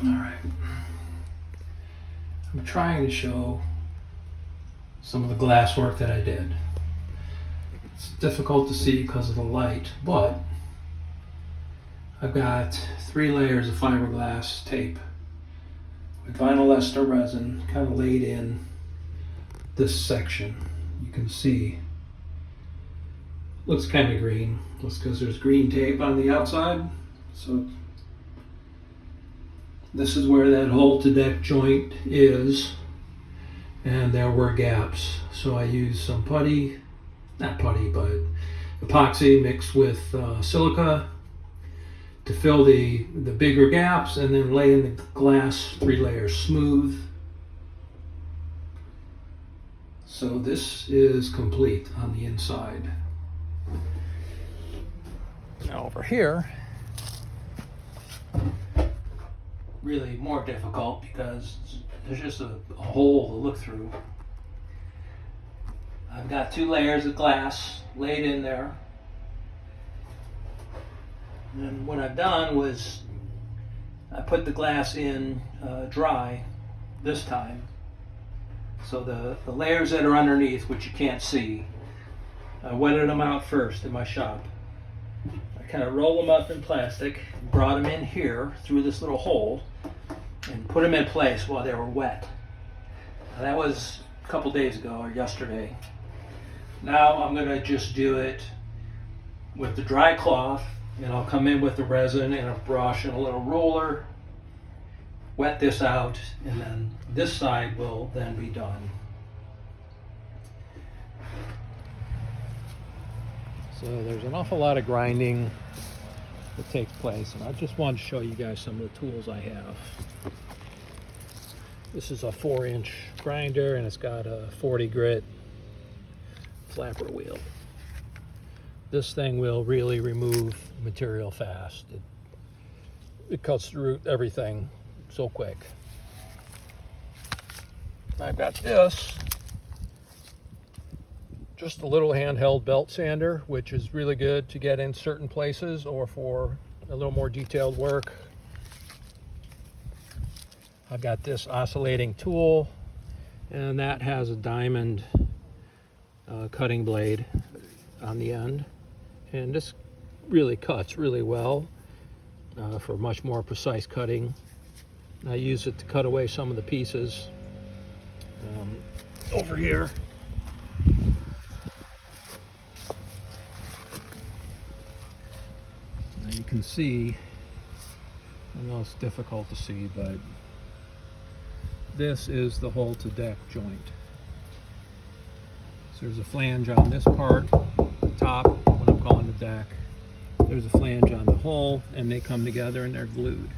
Alright. I'm trying to show some of the glass work that I did. It's difficult to see because of the light, but I've got 3 layers of fiberglass tape with vinyl ester resin kind of laid in this section. You can see looks kind of green. That's because there's green tape on the outside. So this is where that hole to deck joint is, and there were gaps. So I used some putty, not putty, but epoxy mixed with silica to fill the bigger gaps, and then lay in the glass 3 layers smooth. So this is complete on the inside. Now over here, really more difficult because there's just a hole to look through. I've got 2 layers of glass laid in there. And what I've done was I put the glass in dry this time. So the layers that are underneath, which you can't see, I wetted them out first in my shop. I kind of rolled them up in plastic, brought them in here through this little hole, and put them in place while they were wet. Now, that was a couple days ago or yesterday. Now I'm going to just do it with the dry cloth, and I'll come in with the resin and a brush and a little roller, wet this out, and then this side will then be done. So there's an awful lot of grinding that takes place, and I just wanted to show you guys some of the tools I have. This is a 4-inch grinder, and it's got a 40 grit flapper wheel. This thing will really remove material fast. It cuts through everything so quick. I've got this, just a little handheld belt sander, which is really good to get in certain places or for a little more detailed work. I've got this oscillating tool, and that has a diamond cutting blade on the end, and this really cuts really well for much more precise cutting. I use it to cut away some of the pieces. Over here, now you can see, I know it's difficult to see, but this is the hole to deck joint. So there's a flange on this part, the top, what I'm calling the deck. There's a flange on the hole, and they come together and they're glued.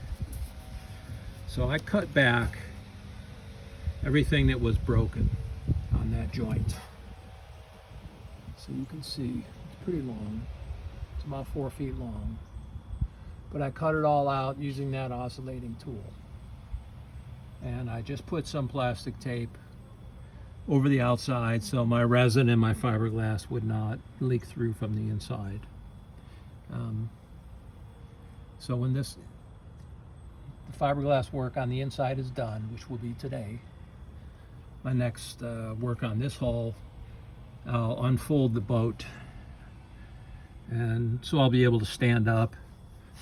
So I cut back everything that was broken on that joint. So you can see it's pretty long. It's about 4 feet long. But I cut it all out using that oscillating tool. And I just put some plastic tape over the outside so my resin and my fiberglass would not leak through from the inside. So when the fiberglass work on the inside is done, which will be today, my next work on this hull, I'll unfold the boat, and so I'll be able to stand up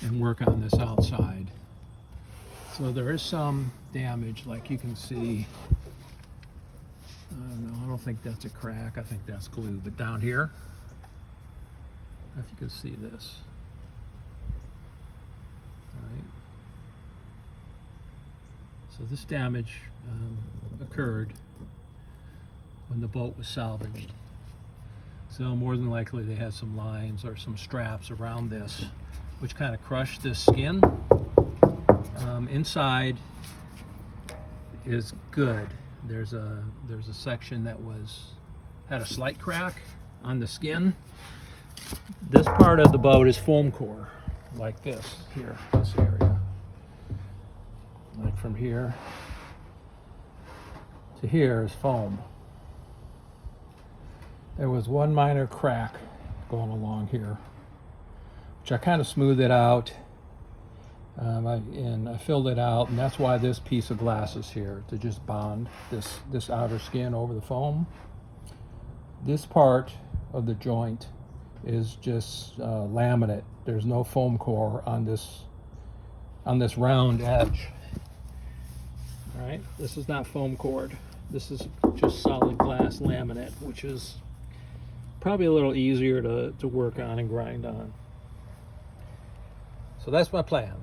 and work on this outside. So there is some damage, like you can see. I don't think that's a crack, I think that's glue, but down here, if you can see this. All right. So this damage occurred when the boat was salvaged. So more than likely they had some lines or some straps around this, which kind of crushed this skin. Inside is good. There's a section that had a slight crack on the skin. This part of the boat is foam core, like this here, this area. Like from here to here is foam. There was one minor crack going along here, which I kind of smoothed it out And I filled it out, and that's why this piece of glass is here, to just bond this outer skin over the foam. This part of the joint is just laminate. There's no foam core on this round edge. All right, this is not foam core. This is just solid glass laminate, which is probably a little easier to work on and grind on. So that's my plan.